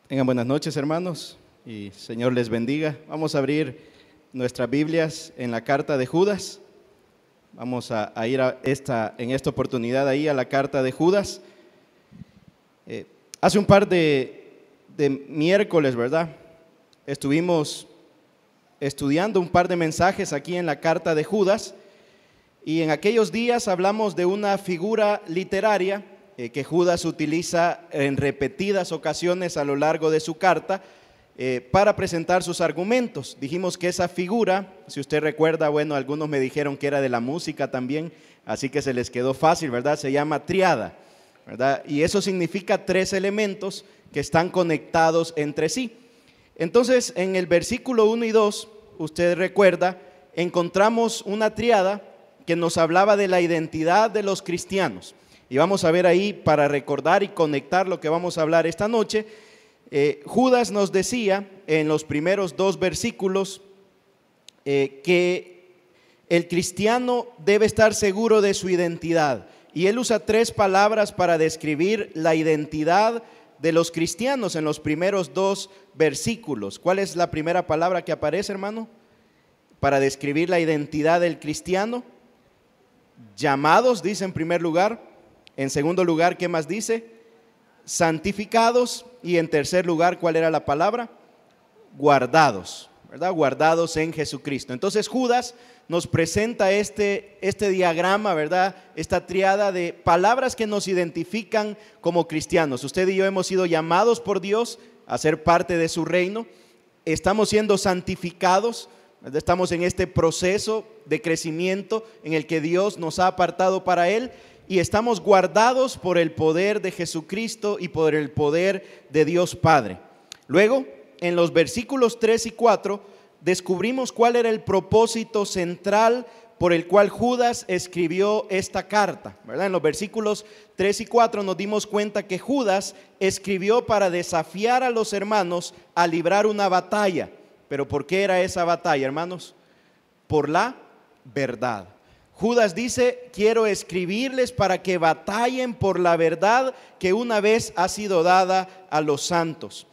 Tengan buenas noches, hermanos, y Señor les bendiga. Vamos a abrir nuestras Biblias en la carta de Judas. Vamos a ir en esta oportunidad ahí a la carta de Judas. Hace un par de miércoles, ¿verdad? Estuvimos estudiando un par de mensajes aquí en la carta de Judas, y en aquellos días hablamos de una figura literaria que Judas utiliza en repetidas ocasiones a lo largo de su carta para presentar sus argumentos. Dijimos que esa figura, si usted recuerda, bueno, algunos me dijeron que era de la música también, así que se les quedó fácil, ¿verdad? Se llama tríada, ¿verdad? Y eso significa tres elementos que están conectados entre sí. Entonces, en el versículo 1 y 2, usted recuerda, encontramos una tríada que nos hablaba de la identidad de los cristianos. Y vamos a ver ahí, para recordar y conectar lo que vamos a hablar esta noche, Judas nos decía en los primeros dos versículos que el cristiano debe estar seguro de su identidad. Y él usa tres palabras para describir la identidad de los cristianos en los primeros dos versículos. ¿Cuál es la primera palabra que aparece, hermano? Para describir la identidad del cristiano. Llamados, dice en primer lugar. En segundo lugar, ¿qué más dice? Santificados. Y en tercer lugar, ¿cuál era la palabra? Guardados, ¿verdad? Guardados en Jesucristo. Entonces Judas nos presenta este diagrama, ¿verdad? Esta triada de palabras que nos identifican como cristianos. Usted y yo hemos sido llamados por Dios a ser parte de su reino. Estamos siendo santificados, ¿verdad? Estamos en este proceso de crecimiento en el que Dios nos ha apartado para Él. Y estamos guardados por el poder de Jesucristo y por el poder de Dios Padre. Luego, en los versículos 3 y 4, descubrimos cuál era el propósito central por el cual Judas escribió esta carta, ¿verdad? En los versículos 3 y 4 nos dimos cuenta que Judas escribió para desafiar a los hermanos a librar una batalla. ¿Pero por qué era esa batalla, hermanos? Por la verdad. Judas dice: quiero escribirles para que batallen por la verdad que una vez ha sido dada a los santos.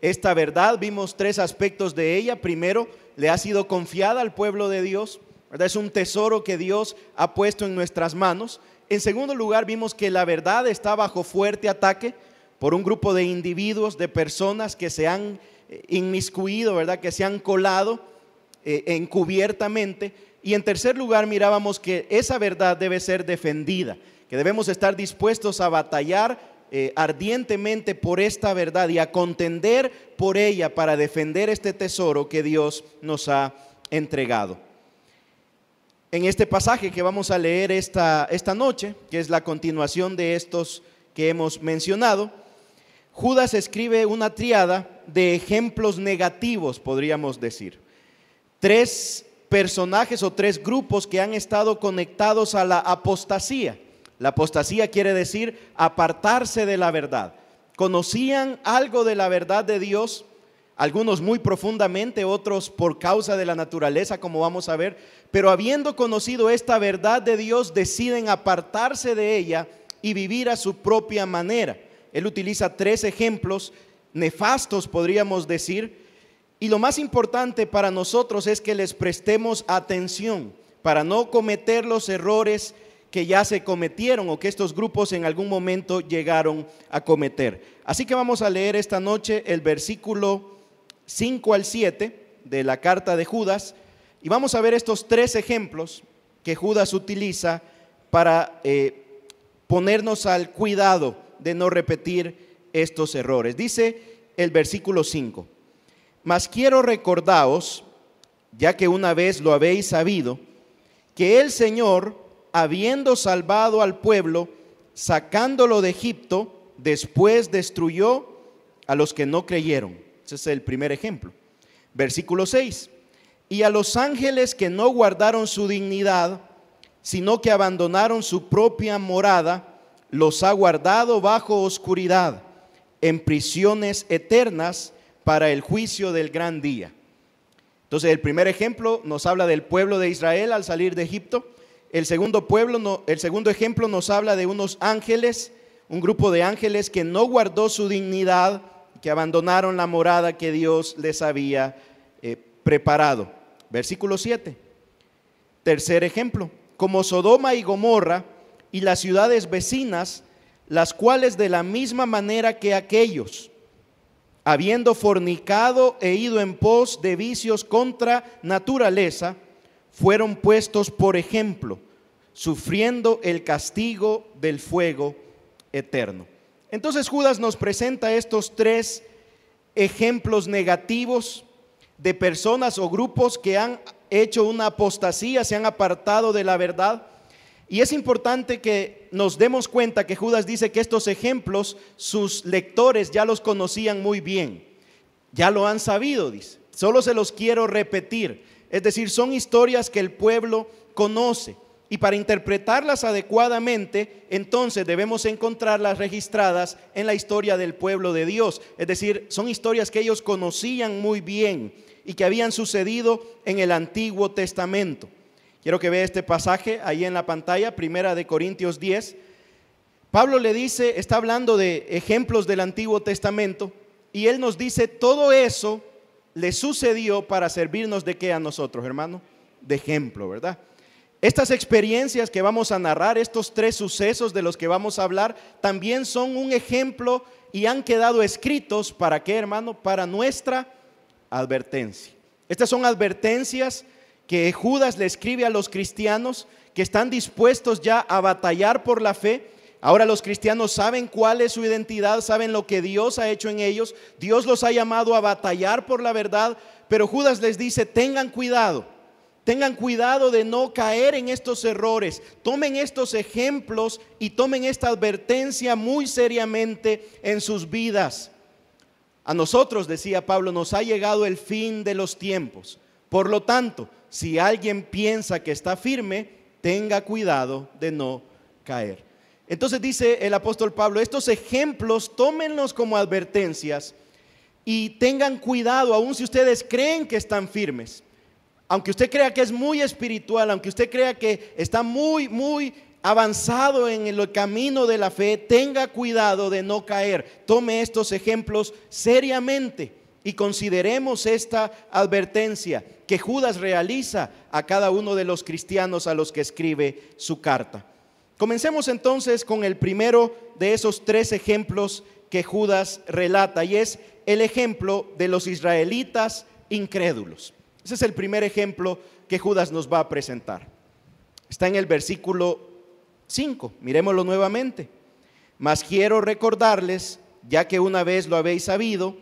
Esta verdad, vimos tres aspectos de ella. Primero, le ha sido confiada al pueblo de Dios, ¿verdad? Es un tesoro que Dios ha puesto en nuestras manos. En segundo lugar, vimos que la verdad está bajo fuerte ataque por un grupo de individuos, de personas que se han inmiscuido, ¿verdad? Que se han colado encubiertamente. Y en tercer lugar, mirábamos que esa verdad debe ser defendida, que debemos estar dispuestos a batallar ardientemente por esta verdad y a contender por ella para defender este tesoro que Dios nos ha entregado. En este pasaje que vamos a leer esta noche, que es la continuación de estos que hemos mencionado, Judas escribe una tríada de ejemplos negativos, podríamos decir. Tres personajes o tres grupos que han estado conectados a la apostasía. La apostasía quiere decir apartarse de la verdad. Conocían algo de la verdad de Dios, algunos muy profundamente, otros por causa de la naturaleza, como vamos a ver, pero habiendo conocido esta verdad de Dios, deciden apartarse de ella y vivir a su propia manera. Él utiliza tres ejemplos nefastos, podríamos decir. Y lo más importante para nosotros es que les prestemos atención para no cometer los errores que ya se cometieron o que estos grupos en algún momento llegaron a cometer. Así que vamos a leer esta noche el versículo 5 al 7 de la carta de Judas y vamos a ver estos tres ejemplos que Judas utiliza para ponernos al cuidado de no repetir estos errores. Dice el versículo 5: Mas quiero recordaos, ya que una vez lo habéis sabido, que el Señor, habiendo salvado al pueblo, sacándolo de Egipto, después destruyó a los que no creyeron. Ese es el primer ejemplo. Versículo 6: Y a los ángeles que no guardaron su dignidad, sino que abandonaron su propia morada, los ha guardado bajo oscuridad, en prisiones eternas, para el juicio del gran día. Entonces el primer ejemplo nos habla del pueblo de Israel al salir de Egipto. El segundo ejemplo nos habla de unos ángeles, un grupo de ángeles que no guardó su dignidad, que abandonaron la morada que Dios les había preparado. Versículo 7. Tercer ejemplo, como Sodoma y Gomorra y las ciudades vecinas, las cuales de la misma manera que aquellos, habiendo fornicado e ido en pos de vicios contra naturaleza, fueron puestos por ejemplo, sufriendo el castigo del fuego eterno. Entonces Judas nos presenta estos tres ejemplos negativos de personas o grupos que han hecho una apostasía, se han apartado de la verdad. Y es importante que nos demos cuenta que Judas dice que estos ejemplos sus lectores ya los conocían muy bien, ya lo han sabido, dice. Solo se los quiero repetir, es decir, son historias que el pueblo conoce. Y para interpretarlas adecuadamente, entonces debemos encontrarlas registradas en la historia del pueblo de Dios. Es decir, son historias que ellos conocían muy bien y que habían sucedido en el Antiguo Testamento. Quiero que vea este pasaje ahí en la pantalla, 1 Corintios 10. Pablo le dice, está hablando de ejemplos del Antiguo Testamento, y él nos dice, todo eso le sucedió para servirnos de qué a nosotros, hermano, de ejemplo, ¿verdad? Estas experiencias que vamos a narrar, estos tres sucesos de los que vamos a hablar, también son un ejemplo y han quedado escritos, ¿para qué, hermano? Para nuestra advertencia. Estas son advertencias que Judas le escribe a los cristianos que están dispuestos ya a batallar por la fe. Ahora los cristianos saben cuál es su identidad, saben lo que Dios ha hecho en ellos. Dios los ha llamado a batallar por la verdad, pero Judas les dice, tengan cuidado de no caer en estos errores. Tomen estos ejemplos y tomen esta advertencia muy seriamente en sus vidas. A nosotros, decía Pablo, nos ha llegado el fin de los tiempos. Por lo tanto, si alguien piensa que está firme, tenga cuidado de no caer. Entonces dice el apóstol Pablo, estos ejemplos tómenlos como advertencias y tengan cuidado, aun si ustedes creen que están firmes. Aunque usted crea que es muy espiritual, aunque usted crea que está muy avanzado en el camino de la fe, tenga cuidado de no caer. Tome estos ejemplos seriamente y consideremos esta advertencia que Judas realiza a cada uno de los cristianos a los que escribe su carta. Comencemos entonces con el primero de esos tres ejemplos que Judas relata, y es el ejemplo de los israelitas incrédulos. Ese es el primer ejemplo que Judas nos va a presentar. Está en el versículo 5, miremoslo nuevamente. Mas quiero recordarles, ya que una vez lo habéis sabido,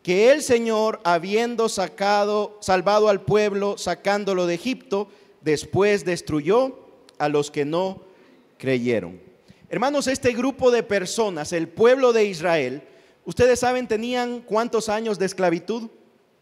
que el Señor, habiendo salvado al pueblo, sacándolo de Egipto, después destruyó a los que no creyeron. Hermanos, este grupo de personas, el pueblo de Israel, ustedes saben, tenían ¿cuántos años de esclavitud?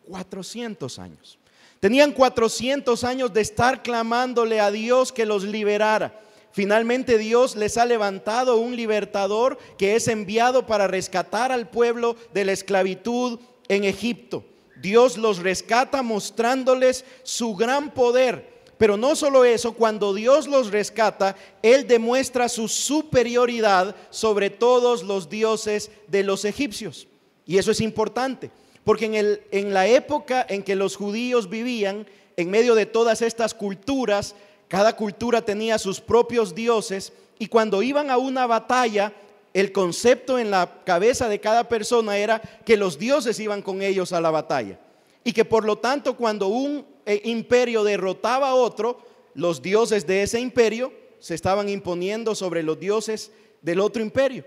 400 años. Tenían 400 años de estar clamándole a Dios que los liberara. Finalmente Dios les ha levantado un libertador que es enviado para rescatar al pueblo de la esclavitud en Egipto. Dios los rescata mostrándoles su gran poder. Pero no solo eso, cuando Dios los rescata, Él demuestra su superioridad sobre todos los dioses de los egipcios. Y eso es importante, porque en la época en que los judíos vivían, en medio de todas estas culturas, cada cultura tenía sus propios dioses, y cuando iban a una batalla, el concepto en la cabeza de cada persona era que los dioses iban con ellos a la batalla, y que por lo tanto cuando un imperio derrotaba a otro, los dioses de ese imperio se estaban imponiendo sobre los dioses del otro imperio.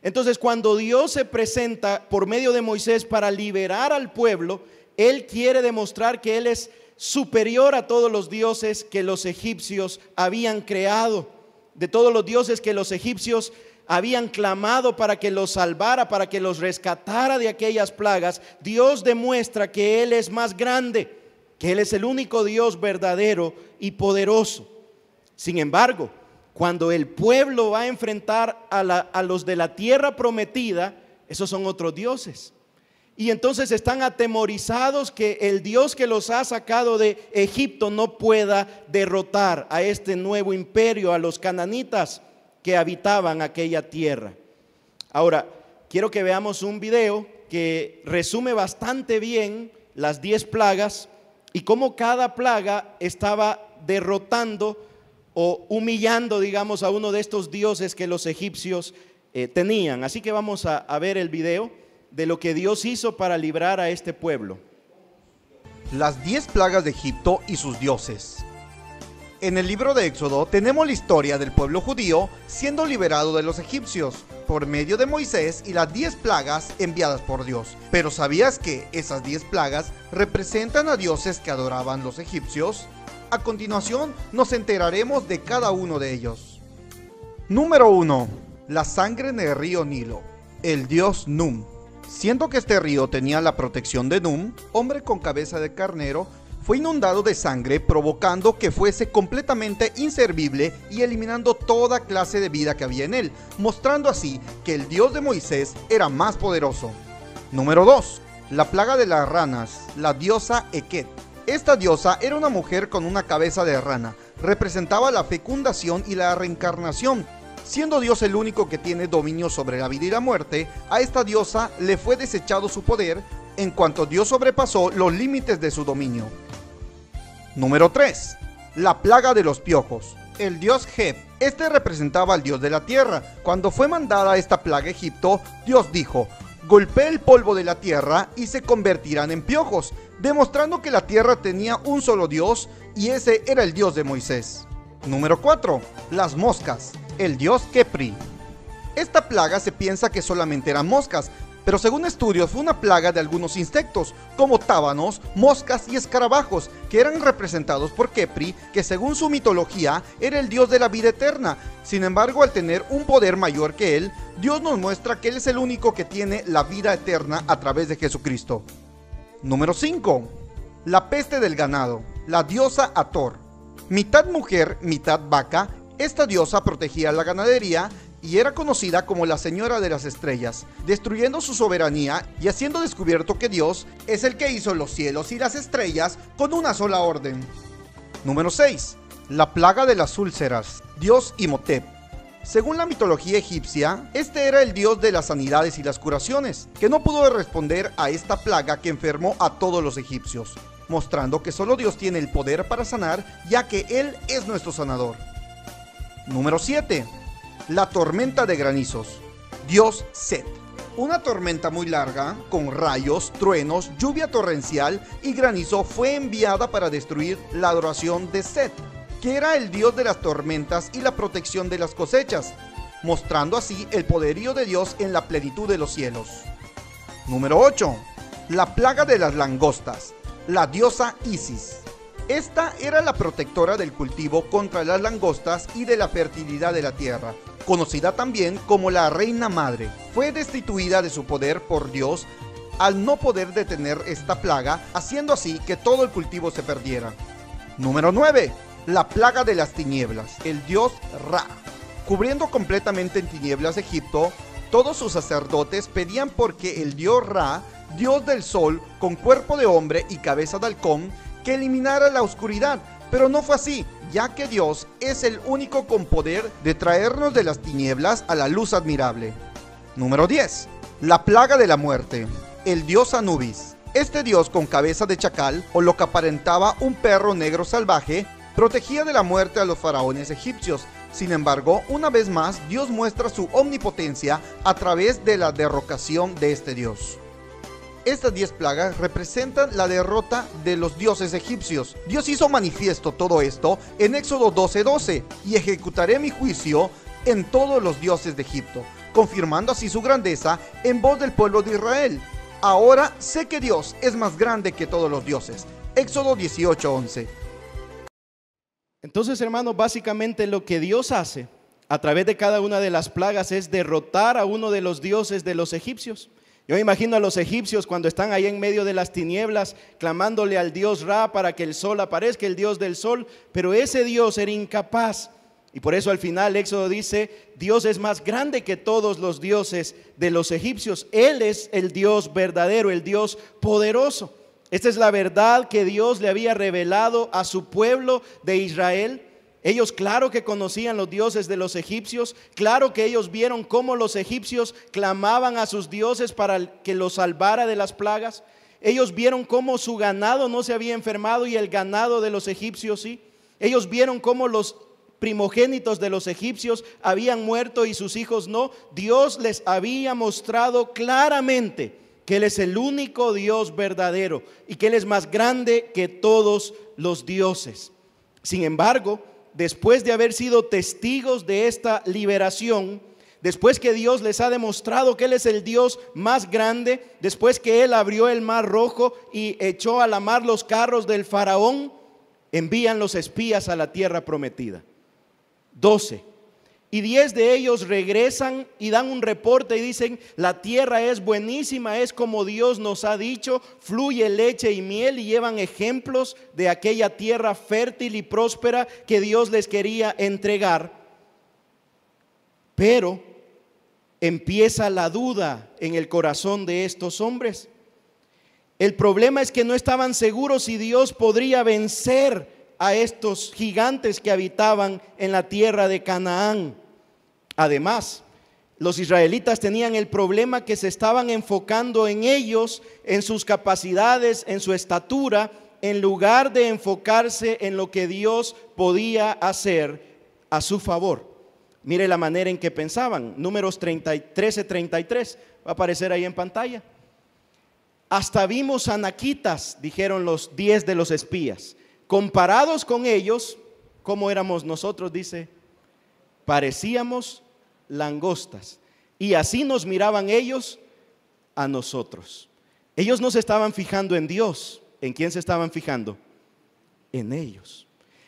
Entonces, cuando Dios se presenta por medio de Moisés para liberar al pueblo, Él quiere demostrar que Él es superior a todos los dioses que los egipcios habían creado, de todos los dioses que los egipcios habían clamado para que los salvara, para que los rescatara de aquellas plagas. Dios demuestra que Él es más grande, que Él es el único Dios verdadero y poderoso. Sin embargo, cuando el pueblo va a enfrentar a los de la tierra prometida, esos son otros dioses. Y entonces están atemorizados que el Dios que los ha sacado de Egipto no pueda derrotar a este nuevo imperio, a los cananitas que habitaban aquella tierra. Ahora, quiero que veamos un video que resume bastante bien las 10 plagas y cómo cada plaga estaba derrotando o humillando, digamos, a uno de estos dioses que los egipcios tenían. Así que vamos a ver el video de lo que Dios hizo para librar a este pueblo. Las 10 plagas de Egipto y sus dioses. En el libro de Éxodo tenemos la historia del pueblo judío siendo liberado de los egipcios por medio de Moisés y las 10 plagas enviadas por Dios. Pero ¿sabías que esas 10 plagas representan a dioses que adoraban los egipcios? A continuación nos enteraremos de cada uno de ellos. Número 1. La sangre en el río Nilo. El dios Num. Siendo que este río tenía la protección de Num, hombre con cabeza de carnero, fue inundado de sangre, provocando que fuese completamente inservible y eliminando toda clase de vida que había en él, mostrando así que el Dios de Moisés era más poderoso. Número 2. La plaga de las ranas, la diosa Eket. Esta diosa era una mujer con una cabeza de rana, representaba la fecundación y la reencarnación. Siendo Dios el único que tiene dominio sobre la vida y la muerte, a esta diosa le fue desechado su poder en cuanto Dios sobrepasó los límites de su dominio. Número 3. La plaga de los piojos. El dios Heb. Este representaba al dios de la tierra. Cuando fue mandada esta plaga a Egipto, Dios dijo: golpea el polvo de la tierra y se convertirán en piojos, demostrando que la tierra tenía un solo Dios y ese era el Dios de Moisés. Número 4. Las moscas. El dios Kepri. Esta plaga se piensa que solamente eran moscas, pero según estudios fue una plaga de algunos insectos, como tábanos, moscas y escarabajos, que eran representados por Kepri, que según su mitología era el dios de la vida eterna. Sin embargo, al tener un poder mayor que él, Dios nos muestra que él es el único que tiene la vida eterna a través de Jesucristo. Número 5. La peste del ganado. La diosa Hathor. Mitad mujer, mitad vaca, esta diosa protegía la ganadería y era conocida como la Señora de las Estrellas, destruyendo su soberanía y haciendo descubierto que Dios es el que hizo los cielos y las estrellas con una sola orden. Número 6. La plaga de las úlceras, dios Imhotep. Según la mitología egipcia, este era el dios de las sanidades y las curaciones, que no pudo responder a esta plaga que enfermó a todos los egipcios, mostrando que solo Dios tiene el poder para sanar, ya que Él es nuestro sanador. Número 7. La tormenta de granizos, dios Set. Una tormenta muy larga, con rayos, truenos, lluvia torrencial y granizo fue enviada para destruir la adoración de Set, que era el dios de las tormentas y la protección de las cosechas, mostrando así el poderío de Dios en la plenitud de los cielos. Número 8. La plaga de las langostas, la diosa Isis. Esta era la protectora del cultivo contra las langostas y de la fertilidad de la tierra, conocida también como la Reina Madre. Fue destituida de su poder por Dios al no poder detener esta plaga, haciendo así que todo el cultivo se perdiera. Número 9. La plaga de las tinieblas, el dios Ra. Cubriendo completamente en tinieblas Egipto, todos sus sacerdotes pedían porque el dios Ra, dios del sol, con cuerpo de hombre y cabeza de halcón, que eliminara la oscuridad, pero no fue así, ya que Dios es el único con poder de traernos de las tinieblas a la luz admirable. Número 10. La plaga de la muerte, el dios Anubis. Este dios con cabeza de chacal, o lo que aparentaba un perro negro salvaje, protegía de la muerte a los faraones egipcios. Sin embargo, una vez más, Dios muestra su omnipotencia a través de la derrocación de este dios. Estas 10 plagas representan la derrota de los dioses egipcios. Dios hizo manifiesto todo esto en Éxodo 12:12, y ejecutaré mi juicio en todos los dioses de Egipto, confirmando así su grandeza en voz del pueblo de Israel. Ahora sé que Dios es más grande que todos los dioses. Éxodo 18:11. Entonces, hermanos, básicamente lo que Dios hace a través de cada una de las plagas es derrotar a uno de los dioses de los egipcios. Yo me imagino a los egipcios cuando están ahí en medio de las tinieblas clamándole al dios Ra para que el sol aparezca, el dios del sol, pero ese dios era incapaz. Y por eso al final Éxodo dice: Dios es más grande que todos los dioses de los egipcios. Él es el Dios verdadero, el Dios poderoso. Esta es la verdad que Dios le había revelado a su pueblo de Israel. Ellos claro que conocían los dioses de los egipcios, claro que ellos vieron cómo los egipcios clamaban a sus dioses para que los salvara de las plagas. Ellos vieron cómo su ganado no se había enfermado y el ganado de los egipcios sí. Ellos vieron cómo los primogénitos de los egipcios habían muerto y sus hijos no. Dios les había mostrado claramente que Él es el único Dios verdadero y que Él es más grande que todos los dioses. Sin embargo, después de haber sido testigos de esta liberación, después que Dios les ha demostrado que Él es el Dios más grande, después que Él abrió el mar rojo y echó a la mar los carros del faraón, envían los espías a la tierra prometida. 12. Y 10 de ellos regresan y dan un reporte y dicen: la tierra es buenísima, es como Dios nos ha dicho, fluye leche y miel, y llevan ejemplos de aquella tierra fértil y próspera que Dios les quería entregar. Pero empieza la duda en el corazón de estos hombres. El problema es que no estaban seguros si Dios podría vencer a estos gigantes que habitaban en la tierra de Canaán. Además, los israelitas tenían el problema que se estaban enfocando en ellos, en sus capacidades, en su estatura, en lugar de enfocarse en lo que Dios podía hacer a su favor. Mire la manera en que pensaban. Números 13:33 va a aparecer ahí en pantalla. Hasta vimos anaquitas, dijeron los 10 de los espías. Comparados con ellos, ¿cómo éramos nosotros? Dice, parecíamos langostas. Y así nos miraban ellos a nosotros. Ellos no se estaban fijando en Dios. ¿En quién se estaban fijando? En ellos.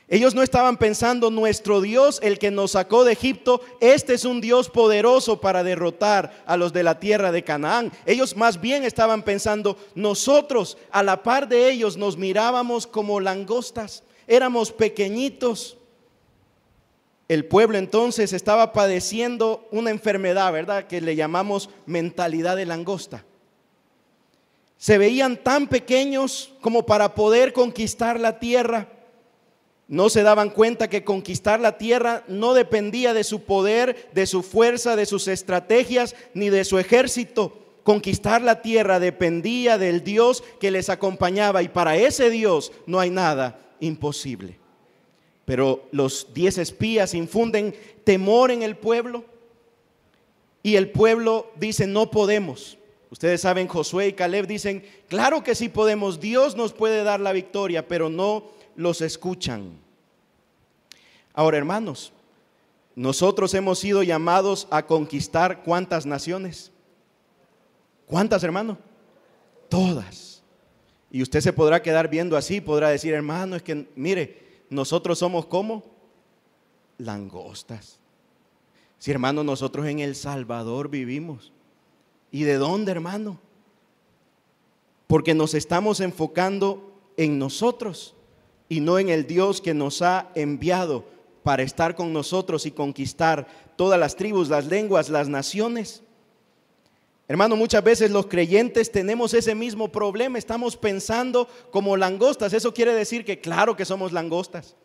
Ellos no estaban pensando: nuestro Dios, el que nos sacó de Egipto, este es un Dios poderoso para derrotar a los de la tierra de Canaán. Ellos más bien estaban pensando: nosotros a la par de ellos nos mirábamos como langostas, éramos pequeñitos. El pueblo entonces estaba padeciendo una enfermedad, ¿verdad?, que le llamamos mentalidad de langosta. Se veían tan pequeños como para poder conquistar la tierra. No se daban cuenta que conquistar la tierra no dependía de su poder, de su fuerza, de sus estrategias, ni de su ejército. Conquistar la tierra dependía del Dios que les acompañaba, y para ese Dios no hay nada imposible. Pero los 10 espías infunden temor en el pueblo, y el pueblo dice: no podemos. Ustedes saben, Josué y Caleb dicen: claro que sí podemos, Dios nos puede dar la victoria, pero no los escuchan. Ahora, hermanos, nosotros hemos sido llamados a conquistar ¿cuántas naciones? ¿Cuántas, hermano? Todas. Y usted se podrá quedar viendo así, podrá decir: hermano, es que mire, nosotros somos como langostas. Sí, hermano, nosotros en El Salvador vivimos. ¿Y de dónde, hermano? Porque nos estamos enfocando en nosotros y no en el Dios que nos ha enviado para estar con nosotros y conquistar todas las tribus, las lenguas, las naciones. Hermano, muchas veces los creyentes tenemos ese mismo problema. Estamos pensando como langostas. Eso quiere decir que claro que somos langostas.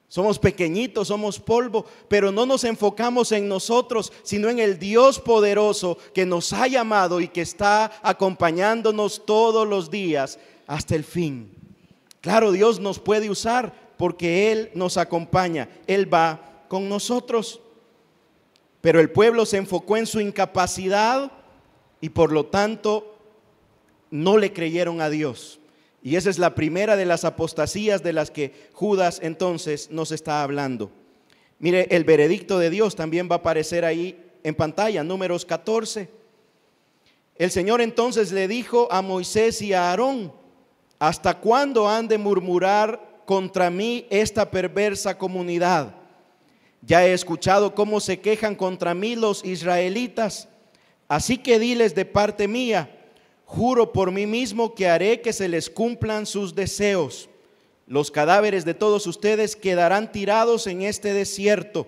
Somos pequeñitos, somos polvo, pero no nos enfocamos en nosotros, sino en el Dios poderoso que nos ha llamado y que está acompañándonos todos los días hasta el fin. Claro, Dios nos puede usar porque Él nos acompaña, Él va con nosotros. Pero el pueblo se enfocó en su incapacidad y por lo tanto no le creyeron a Dios. Y esa es la primera de las apostasías de las que Judas entonces nos está hablando. Mire, el veredicto de Dios también va a aparecer ahí en pantalla, Números 14. El Señor entonces le dijo a Moisés y a Aarón: ¿hasta cuándo han de murmurar contra mí esta perversa comunidad? Ya he escuchado cómo se quejan contra mí los israelitas. Así que diles de parte mía: juro por mí mismo que haré que se les cumplan sus deseos. Los cadáveres de todos ustedes quedarán tirados en este desierto.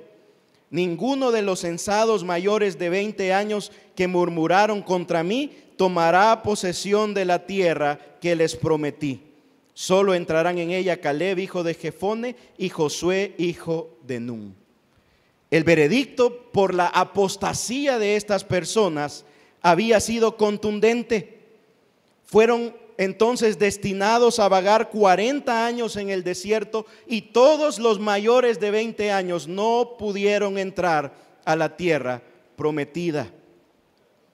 Ninguno de los censados mayores de 20 años que murmuraron contra mí tomará posesión de la tierra que les prometí. Solo entrarán en ella Caleb, hijo de Jefone, y Josué, hijo de Nun. El veredicto por la apostasía de estas personas había sido contundente. Fueron entonces destinados a vagar 40 años en el desierto, y todos los mayores de 20 años no pudieron entrar a la tierra prometida,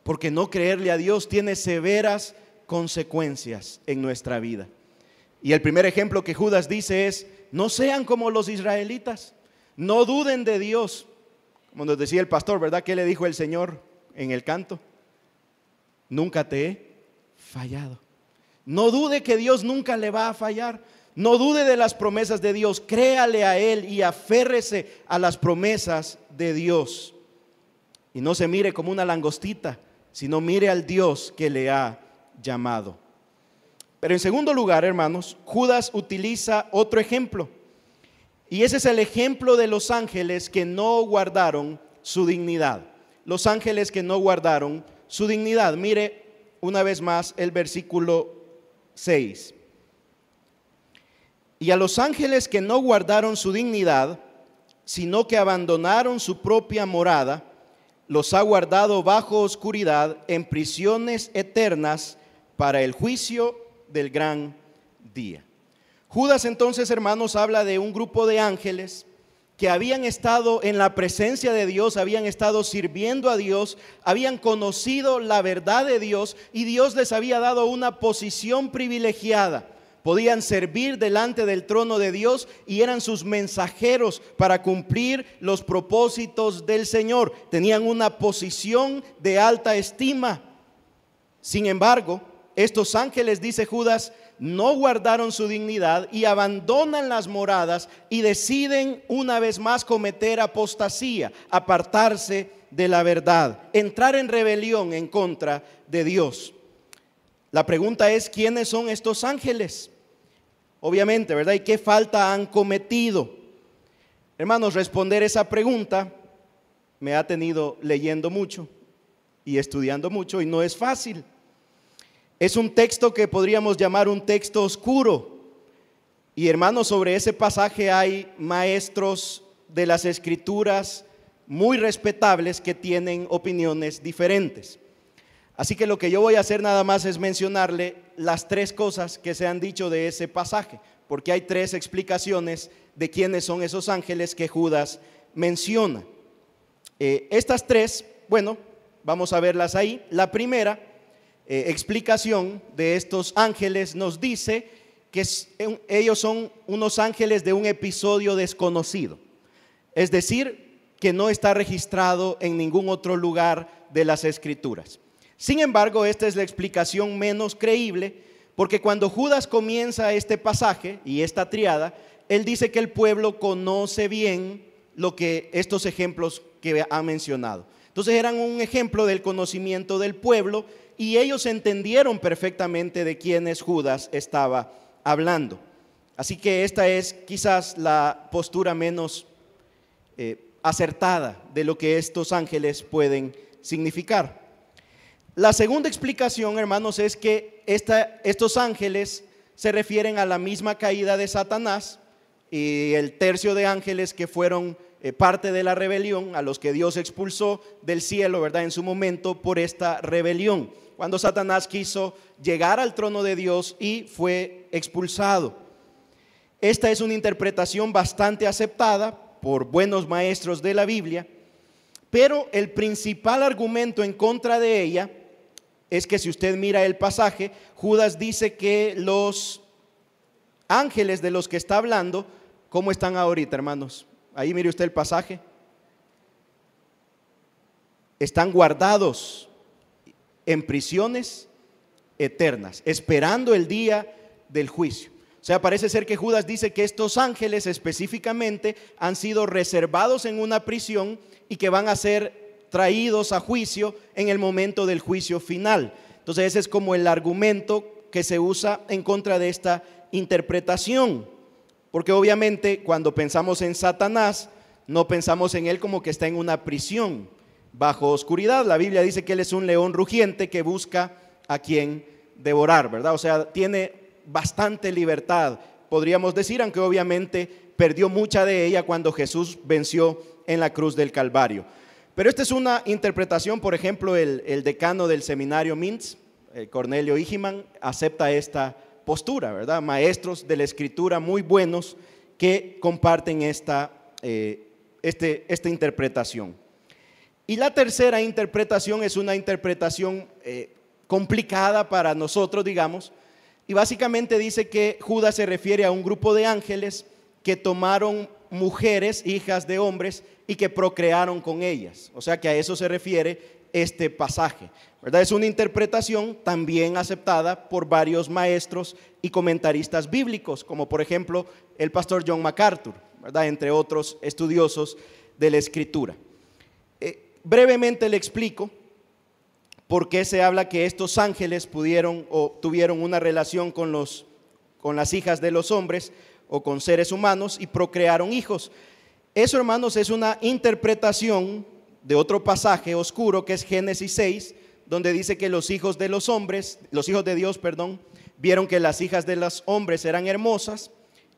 porque no creerle a Dios tiene severas consecuencias en nuestra vida. Y el primer ejemplo que Judas dice es: no sean como los israelitas, no duden de Dios. Como nos decía el pastor, ¿verdad? ¿Qué le dijo el Señor en el canto? Nunca te he fallado. No dude que Dios nunca le va a fallar. No dude de las promesas de Dios. Créale a Él y aférrese a las promesas de Dios. Y no se mire como una langostita, sino mire al Dios que le ha llamado. Pero en segundo lugar, hermanos, Judas utiliza otro ejemplo. Y ese es el ejemplo de los ángeles que no guardaron su dignidad. Los ángeles que no guardaron su dignidad. Mire una vez más el versículo 6. Y a los ángeles que no guardaron su dignidad, sino que abandonaron su propia morada, los ha guardado bajo oscuridad en prisiones eternas para el juicio del gran día. Judas entonces, hermanos, habla de un grupo de ángeles que habían estado en la presencia de Dios, habían estado sirviendo a Dios, habían conocido la verdad de Dios, y Dios les había dado una posición privilegiada. Podían servir delante del trono de Dios y eran sus mensajeros para cumplir los propósitos del Señor. Tenían una posición de alta estima. Sin embargo, estos ángeles, dice Judas, no guardaron su dignidad y abandonan las moradas y deciden una vez más cometer apostasía, apartarse de la verdad, entrar en rebelión en contra de Dios. La pregunta es: ¿quiénes son estos ángeles? Obviamente, ¿verdad? ¿Y qué falta han cometido? Hermanos, responder esa pregunta me ha tenido leyendo mucho y estudiando mucho, y no es fácil. Es un texto que podríamos llamar un texto oscuro. Y hermanos, sobre ese pasaje hay maestros de las Escrituras muy respetables que tienen opiniones diferentes. Así que lo que yo voy a hacer nada más es mencionarle las tres cosas que se han dicho de ese pasaje, porque hay tres explicaciones de quiénes son esos ángeles que Judas menciona. Estas tres, bueno, vamos a verlas ahí. La primera explicación de estos ángeles nos dice que ellos son unos ángeles de un episodio desconocido, es decir, que no está registrado en ningún otro lugar de las Escrituras. Sin embargo, esta es la explicación menos creíble, porque cuando Judas comienza este pasaje y esta triada, él dice que el pueblo conoce bien lo que estos ejemplos que ha mencionado. Entonces eran un ejemplo del conocimiento del pueblo, y ellos entendieron perfectamente de quiénes Judas estaba hablando. Así que esta es quizás la postura menos acertada de lo que estos ángeles pueden significar. La segunda explicación, hermanos, es que estos ángeles se refieren a la misma caída de Satanás y el tercio de ángeles que fueron parte de la rebelión, a los que Dios expulsó del cielo, ¿verdad?, en su momento por esta rebelión, cuando Satanás quiso llegar al trono de Dios y fue expulsado. Esta es una interpretación bastante aceptada por buenos maestros de la Biblia, pero el principal argumento en contra de ella es que si usted mira el pasaje, Judas dice que los ángeles de los que está hablando, ¿cómo están ahorita, hermanos? Ahí mire usted el pasaje. Están guardados en prisiones eternas, esperando el día del juicio. O sea, parece ser que Judas dice que estos ángeles específicamente han sido reservados en una prisión y que van a ser traídos a juicio en el momento del juicio final. Entonces ese es como el argumento que se usa en contra de esta interpretación, porque obviamente cuando pensamos en Satanás no pensamos en él como que está en una prisión bajo oscuridad. La Biblia dice que él es un león rugiente que busca a quien devorar, ¿verdad? O sea, tiene bastante libertad, podríamos decir, aunque obviamente perdió mucha de ella cuando Jesús venció en la cruz del Calvario. Pero esta es una interpretación. Por ejemplo, el decano del seminario Mintz, Cornelio Igiman, acepta esta postura, ¿verdad? Maestros de la Escritura muy buenos que comparten esta interpretación. Y la tercera interpretación es una interpretación complicada para nosotros, digamos, y básicamente dice que Judas se refiere a un grupo de ángeles que tomaron mujeres, hijas de hombres, y que procrearon con ellas. O sea que a eso se refiere este pasaje, ¿verdad? Es una interpretación también aceptada por varios maestros y comentaristas bíblicos, como por ejemplo el pastor John MacArthur, ¿verdad? Entre otros estudiosos de la Escritura. Brevemente le explico por qué se habla que estos ángeles pudieron o tuvieron una relación con las hijas de los hombres o con seres humanos y procrearon hijos. Eso, hermanos, es una interpretación de otro pasaje oscuro que es Génesis 6, donde dice que los hijos de los hombres, los hijos de Dios, perdón, vieron que las hijas de los hombres eran hermosas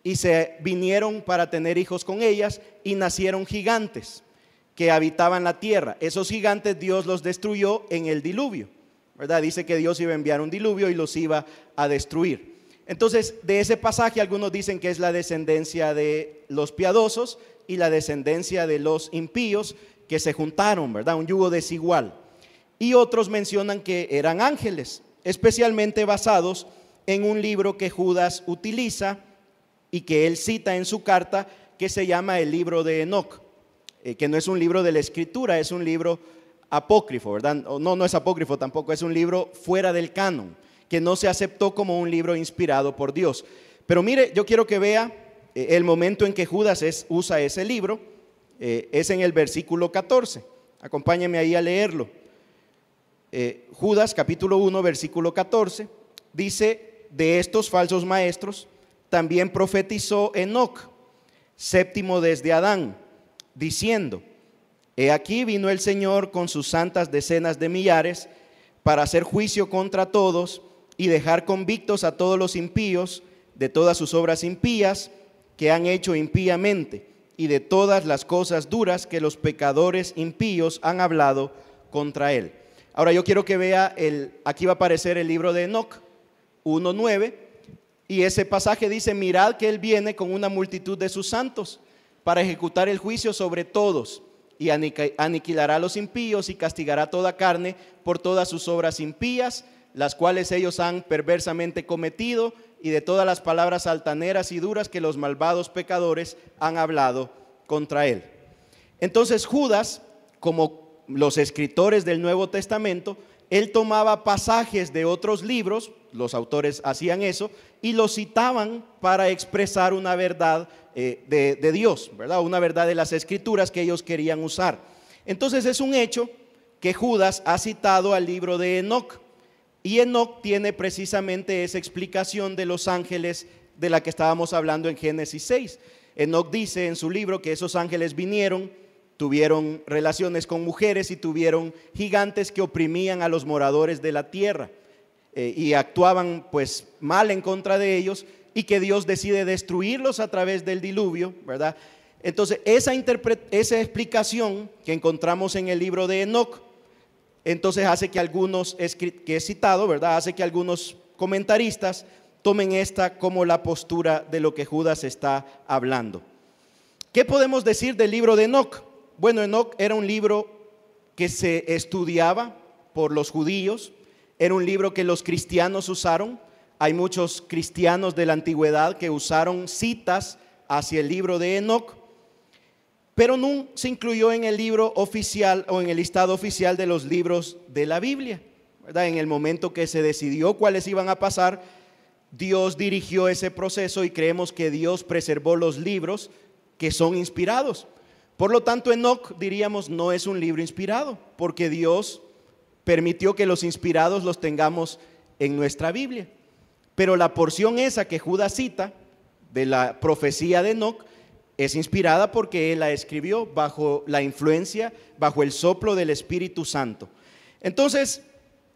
y se vinieron para tener hijos con ellas y nacieron gigantes que habitaban la tierra. Esos gigantes Dios los destruyó en el diluvio, ¿verdad? Dice que Dios iba a enviar un diluvio y los iba a destruir. Entonces, de ese pasaje algunos dicen que es la descendencia de los piadosos y la descendencia de los impíos que se juntaron, ¿verdad? Un yugo desigual. Y otros mencionan que eran ángeles, especialmente basados en un libro que Judas utiliza y que él cita en su carta, que se llama el libro de Enoc, que no es un libro de la Escritura, es un libro apócrifo, ¿verdad? No es apócrifo tampoco, es un libro fuera del canon, que no se aceptó como un libro inspirado por Dios. Pero mire, yo quiero que vea el momento en que Judas usa ese libro, es en el versículo 14. Acompáñenme ahí a leerlo. Judas capítulo 1 versículo 14 dice: de estos falsos maestros también profetizó Enoc, séptimo desde Adán, diciendo: he aquí vino el Señor con sus santas decenas de millares para hacer juicio contra todos y dejar convictos a todos los impíos de todas sus obras impías que han hecho impíamente y de todas las cosas duras que los pecadores impíos han hablado contra él. Ahora yo quiero que vea, aquí va a aparecer el libro de Enoc 1:9, y ese pasaje dice: mirad que él viene con una multitud de sus santos para ejecutar el juicio sobre todos, y aniquilará a los impíos y castigará toda carne por todas sus obras impías, las cuales ellos han perversamente cometido, y de todas las palabras altaneras y duras que los malvados pecadores han hablado contra él. Entonces Judas, como los escritores del Nuevo Testamento, él tomaba pasajes de otros libros, los autores hacían eso, y los citaban para expresar una verdad de Dios, ¿verdad? Una verdad de las Escrituras que ellos querían usar. Entonces es un hecho que Judas ha citado al libro de Enoc, y Enoc tiene precisamente esa explicación de los ángeles de la que estábamos hablando en Génesis 6. Enoc dice en su libro que esos ángeles vinieron, tuvieron relaciones con mujeres y tuvieron gigantes que oprimían a los moradores de la tierra y actuaban pues mal en contra de ellos, y que Dios decide destruirlos a través del diluvio, ¿verdad? Entonces esa explicación que encontramos en el libro de Enoc, entonces hace que algunos, que he citado, ¿verdad? Hace que algunos comentaristas tomen esta como la postura de lo que Judas está hablando. ¿Qué podemos decir del libro de Enoc? Bueno, Enoc era un libro que se estudiaba por los judíos, era un libro que los cristianos usaron. Hay muchos cristianos de la antigüedad que usaron citas hacia el libro de Enoc, pero no se incluyó en el libro oficial o en el listado oficial de los libros de la Biblia, ¿verdad? En el momento que se decidió cuáles iban a pasar, Dios dirigió ese proceso y creemos que Dios preservó los libros que son inspirados. Por lo tanto, Enoc, diríamos, no es un libro inspirado, porque Dios permitió que los inspirados los tengamos en nuestra Biblia. Pero la porción esa que Judas cita de la profecía de Enoc es inspirada porque él la escribió bajo la influencia, bajo el soplo del Espíritu Santo. Entonces,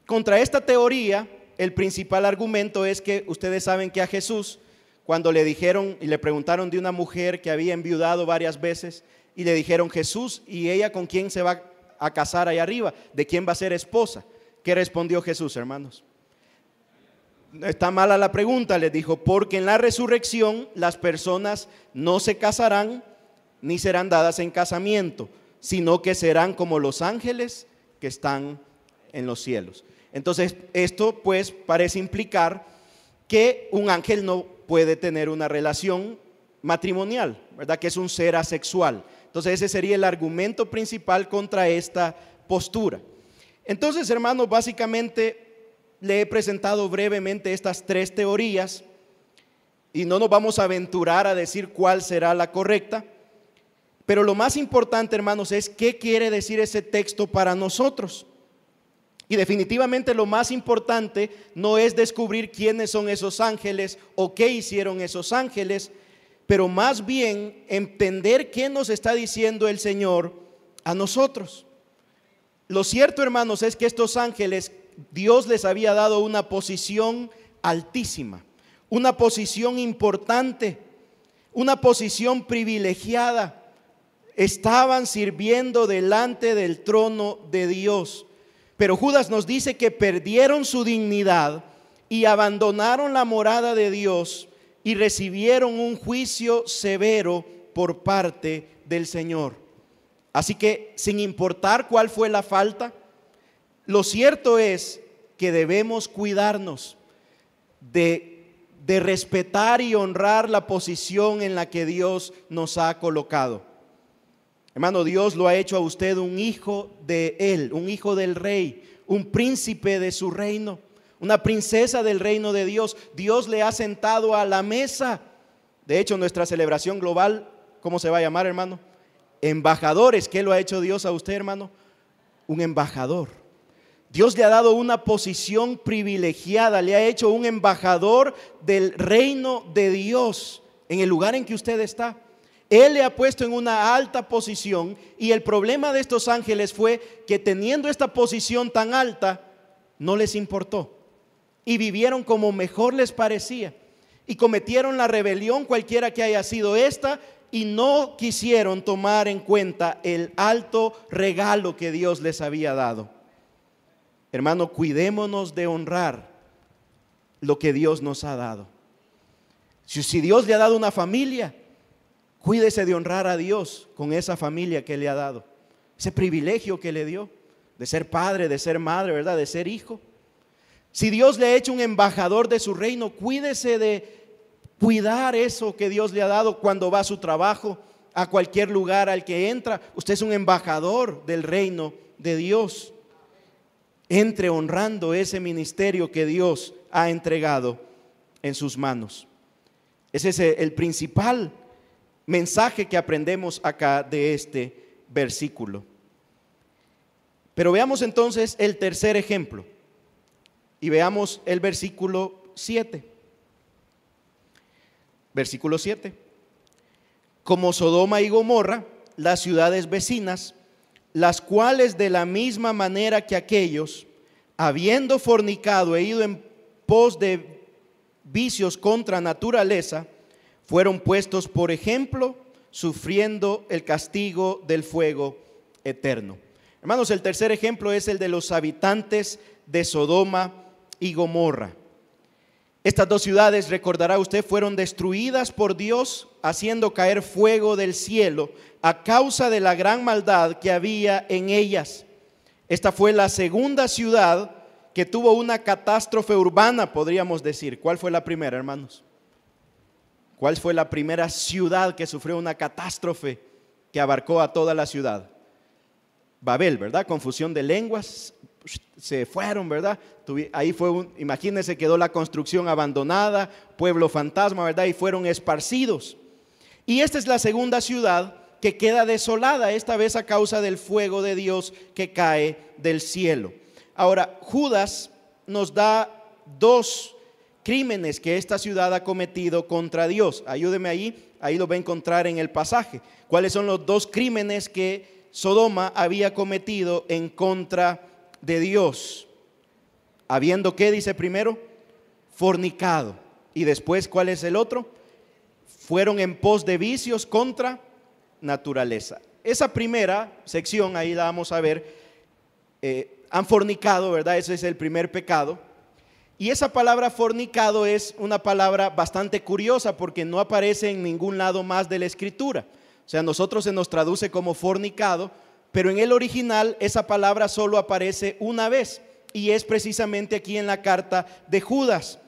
contra esta teoría el principal argumento es que ustedes saben que a Jesús, cuando le dijeron y le preguntaron de una mujer que había enviudado varias veces, y le dijeron: Jesús, ¿y ella con quién se va a casar allá arriba? ¿De quién va a ser esposa? ¿Qué respondió Jesús, hermanos? Está mala la pregunta, les dijo, porque en la resurrección las personas no se casarán ni serán dadas en casamiento, sino que serán como los ángeles que están en los cielos. Entonces, esto pues parece implicar que un ángel no puede tener una relación matrimonial, ¿verdad? Que es un ser asexual. Entonces, ese sería el argumento principal contra esta postura. Entonces, hermanos, básicamente le he presentado brevemente estas tres teorías y no nos vamos a aventurar a decir cuál será la correcta, pero lo más importante, hermanos, es qué quiere decir ese texto para nosotros. Y definitivamente lo más importante no es descubrir quiénes son esos ángeles o qué hicieron esos ángeles, pero más bien entender qué nos está diciendo el Señor a nosotros. Lo cierto, hermanos, es que estos ángeles, Dios les había dado una posición altísima, una posición importante, una posición privilegiada. Estaban sirviendo delante del trono de Dios. Pero Judas nos dice que perdieron su dignidad y abandonaron la morada de Dios y recibieron un juicio severo por parte del Señor. Así que, sin importar cuál fue la falta, lo cierto es que debemos cuidarnos de respetar y honrar la posición en la que Dios nos ha colocado. Hermano, Dios lo ha hecho a usted un hijo de Él, un hijo del Rey, un príncipe de su reino, una princesa del reino de Dios. Dios le ha sentado a la mesa. De hecho, nuestra celebración global, ¿cómo se va a llamar, hermano? Embajadores. ¿Qué lo ha hecho Dios a usted, hermano? Un embajador. Dios le ha dado una posición privilegiada, le ha hecho un embajador del reino de Dios en el lugar en que usted está. Él le ha puesto en una alta posición, y el problema de estos ángeles fue que, teniendo esta posición tan alta, no les importó y vivieron como mejor les parecía y cometieron la rebelión, cualquiera que haya sido esta, y no quisieron tomar en cuenta el alto regalo que Dios les había dado. Hermano, cuidémonos de honrar lo que Dios nos ha dado. Si Dios le ha dado una familia, cuídese de honrar a Dios con esa familia que le ha dado, ese privilegio que le dio de ser padre, de ser madre, ¿verdad? De ser hijo. Si Dios le ha hecho un embajador de su reino, cuídese de cuidar eso que Dios le ha dado cuando va a su trabajo, a cualquier lugar al que entra. Usted es un embajador del reino de Dios. Entre honrando ese ministerio que Dios ha entregado en sus manos. Ese es el principal mensaje que aprendemos acá de este versículo. Pero veamos entonces el tercer ejemplo y veamos el versículo 7. Versículo 7. Como Sodoma y Gomorra, las ciudades vecinas, las cuales de la misma manera que aquellos, habiendo fornicado e ido en pos de vicios contra naturaleza, fueron puestos por ejemplo, sufriendo el castigo del fuego eterno. Hermanos, el tercer ejemplo es el de los habitantes de Sodoma y Gomorra. Estas dos ciudades, recordará usted, fueron destruidas por Dios, haciendo caer fuego del cielo a causa de la gran maldad que había en ellas. Esta fue la segunda ciudad que tuvo una catástrofe urbana, podríamos decir. ¿Cuál fue la primera, hermanos? ¿Cuál fue la primera ciudad que sufrió una catástrofe que abarcó a toda la ciudad? Babel, ¿verdad? Confusión de lenguas, se fueron, ¿verdad? Ahí fue imagínense, quedó la construcción abandonada, pueblo fantasma, ¿verdad? Y fueron esparcidos. Y esta es la segunda ciudad que queda desolada, esta vez a causa del fuego de Dios que cae del cielo. Ahora, Judas nos da dos crímenes que esta ciudad ha cometido contra Dios. Ayúdeme ahí lo va a encontrar en el pasaje. ¿Cuáles son los dos crímenes que Sodoma había cometido en contra de Dios? habiendo, ¿qué dice primero? Fornicado. Y después, ¿cuál es el otro? Fueron en pos de vicios contra naturaleza. Esa primera sección, ahí la vamos a ver, han fornicado, ¿verdad? Ese es el primer pecado. Y esa palabra fornicado es una palabra bastante curiosa porque no aparece en ningún lado más de la Escritura. O sea, a nosotros se nos traduce como fornicado, pero en el original esa palabra solo aparece una vez, y es precisamente aquí en la carta de Judas.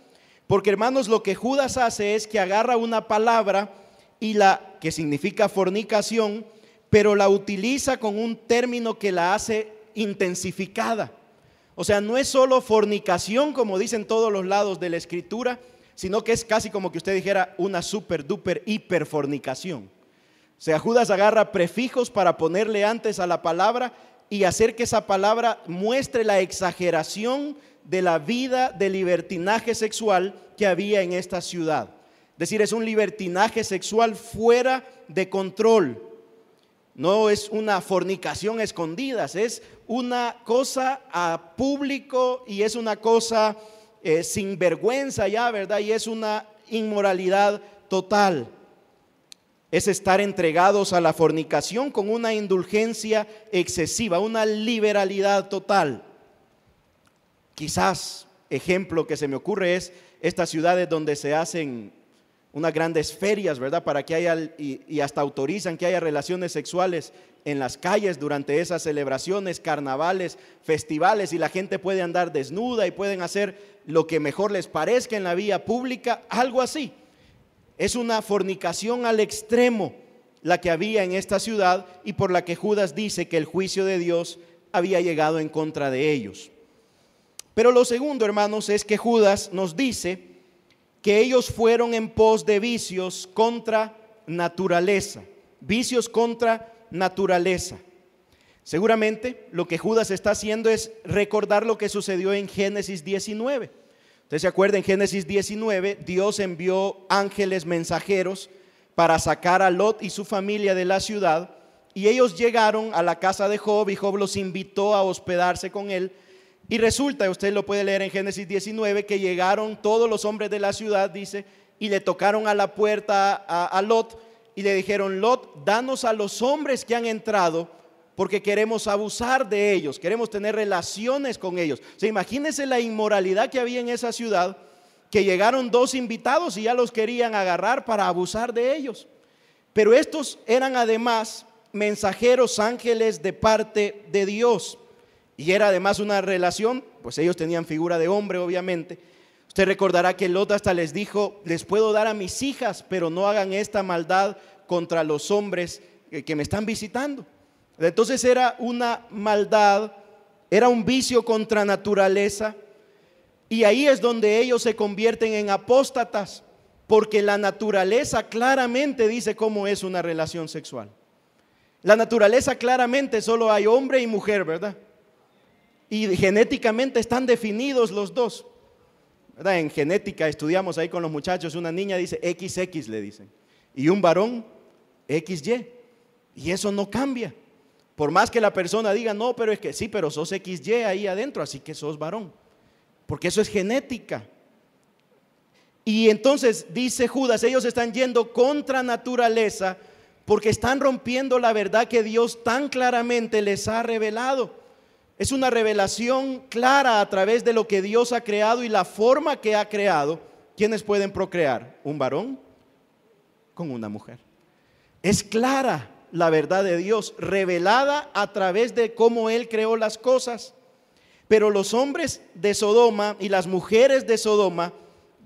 Porque, hermanos, lo que Judas hace es que agarra una palabra y que significa fornicación, pero la utiliza con un término que la hace intensificada. O sea, no es solo fornicación como dicen todos los lados de la Escritura, sino que es casi como que usted dijera una super duper hiper fornicación. O sea, Judas agarra prefijos para ponerle antes a la palabra y hacer que esa palabra muestre la exageración de la vida de libertinaje sexual que había en esta ciudad. Es decir, es un libertinaje sexual fuera de control. No es una fornicación a escondidas, es una cosa a público y es una cosa sin vergüenza ya, ¿verdad? Y es una inmoralidad total. Es estar entregados a la fornicación con una indulgencia excesiva, una liberalidad total. Quizás, ejemplo que se me ocurre es estas ciudades donde se hacen unas grandes ferias, ¿verdad? Para que haya, y hasta autorizan que haya relaciones sexuales en las calles durante esas celebraciones, carnavales, festivales, y la gente puede andar desnuda y pueden hacer lo que mejor les parezca en la vía pública, algo así. Es una fornicación al extremo la que había en esta ciudad y por la que Judas dice que el juicio de Dios había llegado en contra de ellos. Pero lo segundo, hermanos, es que Judas nos dice que ellos fueron en pos de vicios contra naturaleza. Vicios contra naturaleza. Seguramente lo que Judas está haciendo es recordar lo que sucedió en Génesis 19. Usted se acuerda, en Génesis 19, Dios envió ángeles mensajeros para sacar a Lot y su familia de la ciudad, y ellos llegaron a la casa de Job y Job los invitó a hospedarse con él. Y resulta, usted lo puede leer en Génesis 19, que llegaron todos los hombres de la ciudad, dice, y le tocaron a la puerta a Lot y le dijeron: Lot, danos a los hombres que han entrado, porque queremos abusar de ellos, queremos tener relaciones con ellos. O sea, imagínense la inmoralidad que había en esa ciudad, que llegaron dos invitados y ya los querían agarrar para abusar de ellos. Pero estos eran además mensajeros, ángeles de parte de Dios. Y era además una relación, pues ellos tenían figura de hombre, obviamente. Usted recordará que Lot hasta les dijo: les puedo dar a mis hijas, pero no hagan esta maldad contra los hombres que me están visitando. Entonces era una maldad, era un vicio contra naturaleza. Y ahí es donde ellos se convierten en apóstatas, porque la naturaleza claramente dice cómo es una relación sexual. La naturaleza claramente solo hay hombre y mujer, ¿verdad? Y genéticamente están definidos los dos, ¿verdad? En genética estudiamos ahí con los muchachos, una niña dice XX, le dicen, y un varón XY, y eso no cambia. Por más que la persona diga: no, pero es que sí, pero sos XY ahí adentro, así que sos varón, porque eso es genética. Y entonces dice Judas, ellos están yendo contra naturaleza porque están rompiendo la verdad que Dios tan claramente les ha revelado. Es una revelación clara a través de lo que Dios ha creado y la forma que ha creado. ¿Quiénes pueden procrear? Un varón con una mujer. Es clara la verdad de Dios, revelada a través de cómo Él creó las cosas. Pero los hombres de Sodoma y las mujeres de Sodoma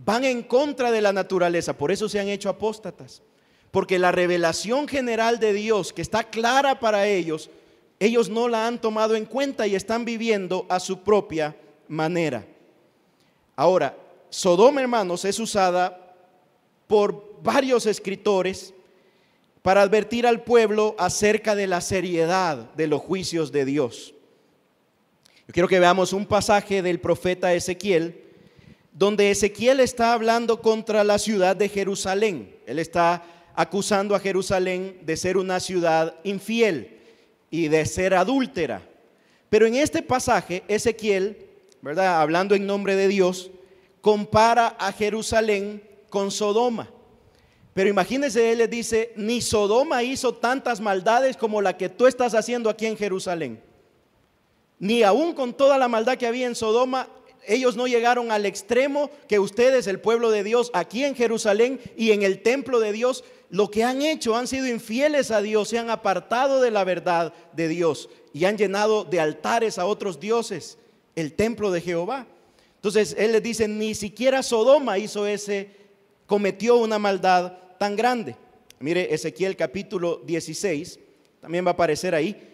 van en contra de la naturaleza, por eso se han hecho apóstatas. Porque la revelación general de Dios, que está clara para ellos, ellos no la han tomado en cuenta y están viviendo a su propia manera. Ahora, Sodoma, hermanos, es usada por varios escritores para advertir al pueblo acerca de la seriedad de los juicios de Dios. Yo quiero que veamos un pasaje del profeta Ezequiel, donde Ezequiel está hablando contra la ciudad de Jerusalén. Él está acusando a Jerusalén de ser una ciudad infiel y de ser adúltera. Pero en este pasaje Ezequiel ¿verdad? Hablando en nombre de Dios, compara a Jerusalén con Sodoma. Pero imagínense, él les dice, ni Sodoma hizo tantas maldades como la que tú estás haciendo aquí en Jerusalén. Ni aún con toda la maldad que había en Sodoma, ellos no llegaron al extremo que ustedes, el pueblo de Dios, aquí en Jerusalén y en el templo de Dios, lo que han hecho, han sido infieles a Dios, se han apartado de la verdad de Dios y han llenado de altares a otros dioses el templo de Jehová. Entonces él les dice, ni siquiera Sodoma cometió una maldad tan grande. Mire Ezequiel capítulo 16, también va a aparecer ahí,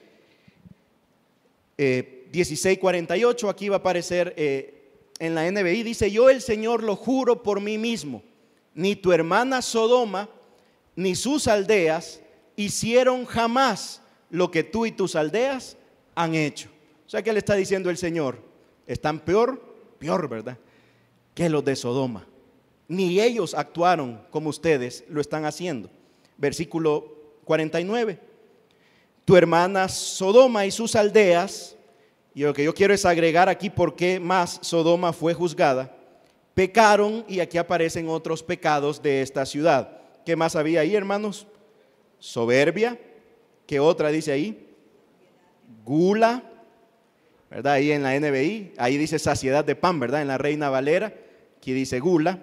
16:48, aquí va a aparecer en la NBI, dice, yo el Señor lo juro por mí mismo, ni tu hermana Sodoma, ni sus aldeas hicieron jamás lo que tú y tus aldeas han hecho. O sea, ¿qué le está diciendo el Señor? Están peor, ¿verdad?, que los de Sodoma. Ni ellos actuaron como ustedes lo están haciendo. Versículo 49. Tu hermana Sodoma y sus aldeas, y lo que yo quiero es agregar aquí por qué más Sodoma fue juzgada, pecaron, y aquí aparecen otros pecados de esta ciudad. ¿Qué más había ahí, hermanos? Soberbia. ¿Qué otra dice ahí? Gula, ¿verdad? Ahí en la NBI, ahí dice saciedad de pan, ¿verdad? En la Reina Valera, aquí dice gula.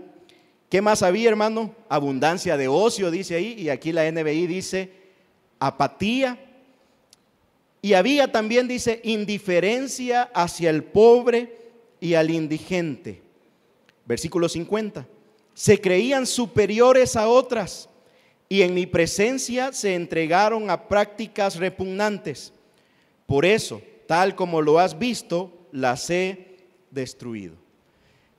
¿Qué más había, hermano? Abundancia de ocio, dice ahí, y aquí la NBI dice apatía. Y había también, dice, indiferencia hacia el pobre y al indigente. Versículo 50. Se creían superiores a otras y en mi presencia se entregaron a prácticas repugnantes. Por eso, tal como lo has visto, las he destruido.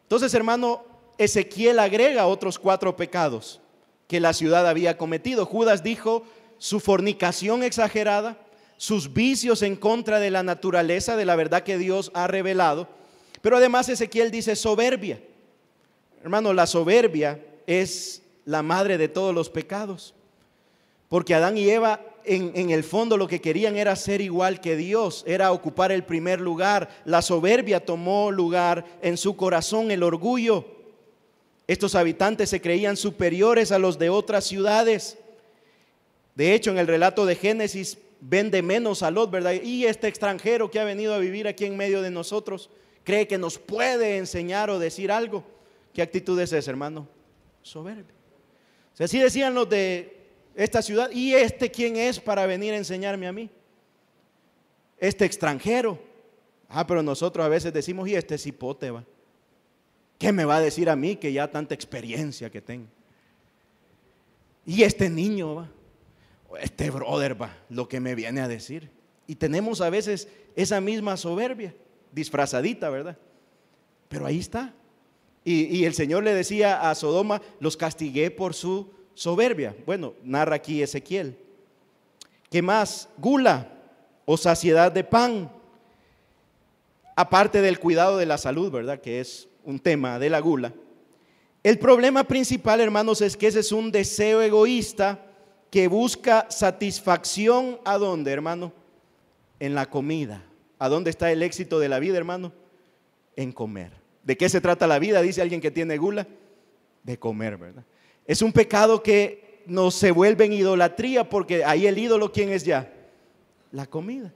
Entonces, hermano, Ezequiel agrega otros 4 pecados que la ciudad había cometido. Judas dijo su fornicación exagerada, sus vicios en contra de la naturaleza, de la verdad que Dios ha revelado. Pero además Ezequiel dice soberbia. Hermano, la soberbia es la madre de todos los pecados. Porque Adán y Eva en el fondo lo que querían era ser igual que Dios, era ocupar el primer lugar. La soberbia tomó lugar en su corazón, el orgullo. Estos habitantes se creían superiores a los de otras ciudades. De hecho, en el relato de Génesis ven de menos a Lot, ¿verdad? Y este extranjero que ha venido a vivir aquí en medio de nosotros, cree que nos puede enseñar o decir algo. ¿Qué actitud es esa, hermano? Soberbia. O sea, así decían los de esta ciudad. ¿Y este quién es para venir a enseñarme a mí? Este extranjero. Pero nosotros a veces decimos, y este cipote va. ¿Qué me va a decir a mí que ya tanta experiencia que tengo? Y este niño va. Este brother va, lo que me viene a decir. Y tenemos a veces esa misma soberbia, disfrazadita, ¿verdad? Pero ahí está. Y el Señor le decía a Sodoma, los castigué por su soberbia. Bueno, narra aquí Ezequiel. ¿Qué más? Gula o saciedad de pan. Aparte del cuidado de la salud, ¿verdad? Que es un tema de la gula. El problema principal, hermanos, es que ese es un deseo egoísta que busca satisfacción. ¿A dónde, hermano? En la comida. ¿A dónde está el éxito de la vida, hermano? En comer. ¿De qué se trata la vida? Dice alguien que tiene gula. De comer, ¿verdad? Es un pecado que nos se vuelve en idolatría, porque ahí el ídolo, ¿quién es ya? La comida.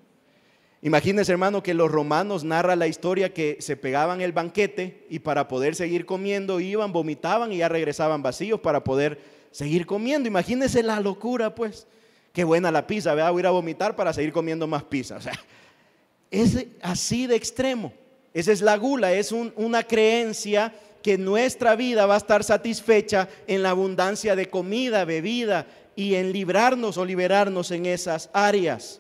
Imagínense, hermano, que los romanos narra la historia que se pegaban el banquete y para poder seguir comiendo iban, vomitaban y ya regresaban vacíos para poder seguir comiendo. Imagínense la locura, pues. Qué buena la pizza, ¿verdad? Voy a ir a vomitar para seguir comiendo más pizza. O sea, es así de extremo. Esa es la gula, es una creencia que nuestra vida va a estar satisfecha en la abundancia de comida, bebida y en librarnos o liberarnos en esas áreas.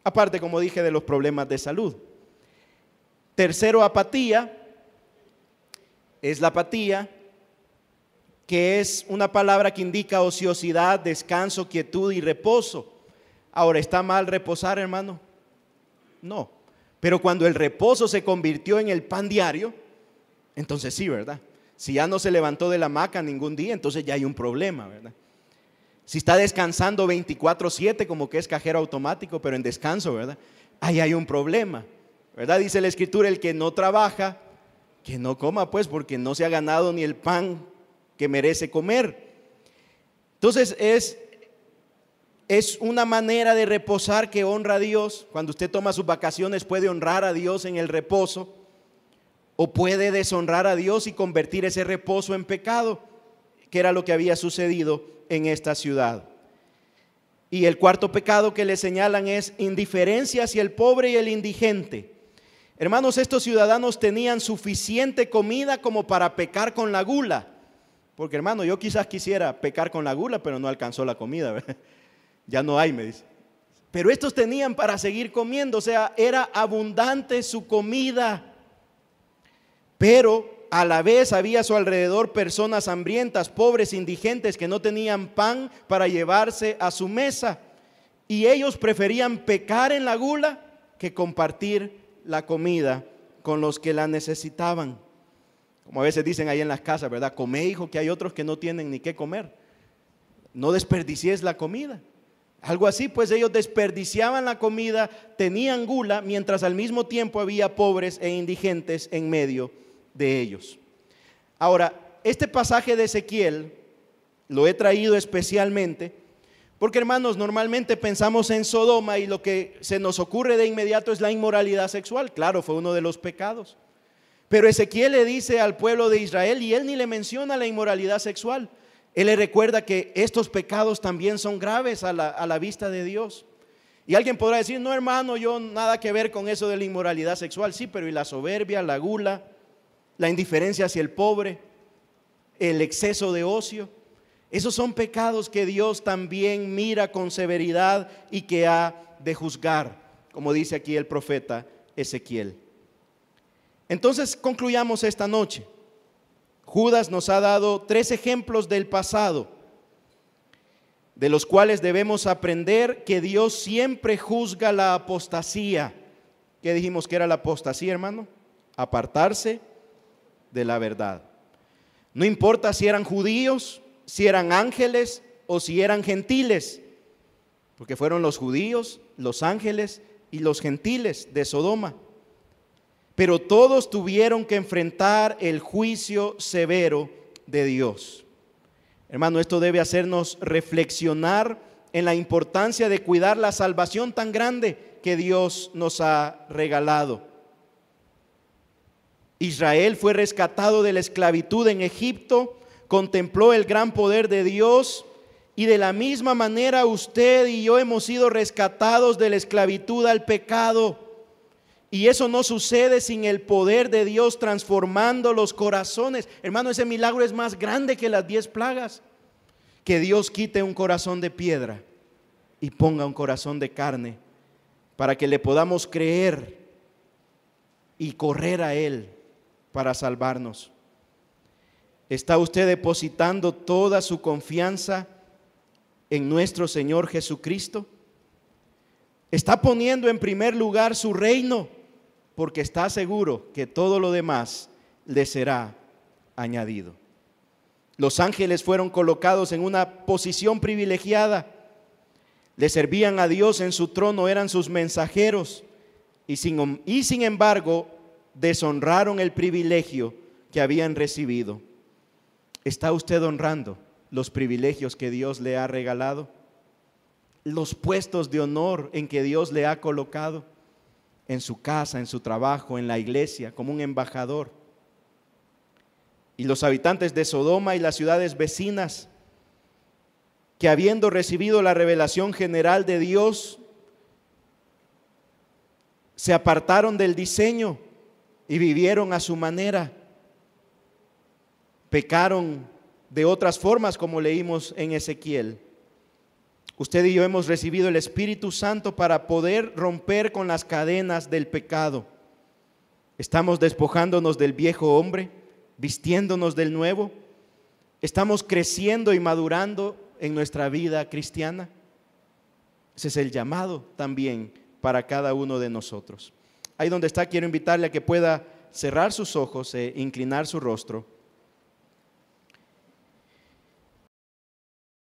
Aparte, como dije, de los problemas de salud. Tercero, apatía. Es la apatía, que es una palabra que indica ociosidad, descanso, quietud y reposo. Ahora, ¿está mal reposar, hermano? No. Pero cuando el reposo se convirtió en el pan diario, entonces sí, ¿verdad? Si ya no se levantó de la hamaca ningún día, entonces ya hay un problema, ¿verdad? Si está descansando 24/7, como que es cajero automático, pero en descanso, ¿verdad? Ahí hay un problema. ¿verdad? Dice la Escritura, el que no trabaja, que no coma, pues, porque no se ha ganado ni el pan que merece comer. Entonces es una manera de reposar que honra a Dios. Cuando usted toma sus vacaciones puede honrar a Dios en el reposo, o puede deshonrar a Dios y convertir ese reposo en pecado, que era lo que había sucedido en esta ciudad. Y el cuarto pecado que le señalan es indiferencia hacia el pobre y el indigente. Hermanos, estos ciudadanos tenían suficiente comida como para pecar con la gula. Porque, hermano, yo quizás quisiera pecar con la gula, pero no alcanzó la comida, ¿verdad? Ya no hay, me dice. Pero estos tenían para seguir comiendo, o sea, era abundante su comida. Pero a la vez había a su alrededor personas hambrientas, pobres, indigentes, que no tenían pan para llevarse a su mesa. Y ellos preferían pecar en la gula que compartir la comida con los que la necesitaban. Como a veces dicen ahí en las casas, ¿verdad? Come, hijo, que hay otros que no tienen ni qué comer. No desperdicies la comida. Algo así, pues ellos desperdiciaban la comida, tenían gula, mientras al mismo tiempo había pobres e indigentes en medio de ellos. Ahora, este pasaje de Ezequiel lo he traído especialmente porque, hermanos, normalmente pensamos en Sodoma y lo que se nos ocurre de inmediato es la inmoralidad sexual. Claro, fue uno de los pecados. Pero Ezequiel le dice al pueblo de Israel, y él ni le menciona la inmoralidad sexual. Él le recuerda que estos pecados también son graves a la vista de Dios. Y alguien podrá decir, no, hermano, yo nada que ver con eso de la inmoralidad sexual. Sí, pero ¿y la soberbia, la gula, la indiferencia hacia el pobre, el exceso de ocio? Esos son pecados que Dios también mira con severidad y que ha de juzgar, como dice aquí el profeta Ezequiel. Entonces concluyamos esta noche. Judas nos ha dado 3 ejemplos del pasado, de los cuales debemos aprender que Dios siempre juzga la apostasía. ¿Qué dijimos que era la apostasía, hermano? Apartarse de la verdad. No importa si eran judíos, si eran ángeles o si eran gentiles, porque fueron los judíos, los ángeles y los gentiles de Sodoma. Pero todos tuvieron que enfrentar el juicio severo de Dios. Hermano, esto debe hacernos reflexionar en la importancia de cuidar la salvación tan grande que Dios nos ha regalado. Israel fue rescatado de la esclavitud en Egipto, contempló el gran poder de Dios, y de la misma manera usted y yo hemos sido rescatados de la esclavitud al pecado. Y eso no sucede sin el poder de Dios transformando los corazones. Hermano, ese milagro es más grande que las 10 plagas. Que Dios quite un corazón de piedra y ponga un corazón de carne para que le podamos creer y correr a Él para salvarnos. ¿Está usted depositando toda su confianza en nuestro Señor Jesucristo? ¿Está poniendo en primer lugar su reino? Porque está seguro que todo lo demás le será añadido. Los ángeles fueron colocados en una posición privilegiada. Le servían a Dios en su trono, eran sus mensajeros. Y sin embargo, deshonraron el privilegio que habían recibido. ¿Está usted honrando los privilegios que Dios le ha regalado? Los puestos de honor en que Dios le ha colocado. En su casa, en su trabajo, en la iglesia, como un embajador. Y los habitantes de Sodoma y las ciudades vecinas, que habiendo recibido la revelación general de Dios, se apartaron del diseño y vivieron a su manera. Pecaron de otras formas, como leímos en Ezequiel. Usted y yo hemos recibido el Espíritu Santo para poder romper con las cadenas del pecado. Estamos despojándonos del viejo hombre, vistiéndonos del nuevo. Estamos creciendo y madurando en nuestra vida cristiana. Ese es el llamado también para cada uno de nosotros. Ahí donde está, quiero invitarle a que pueda cerrar sus ojos e inclinar su rostro.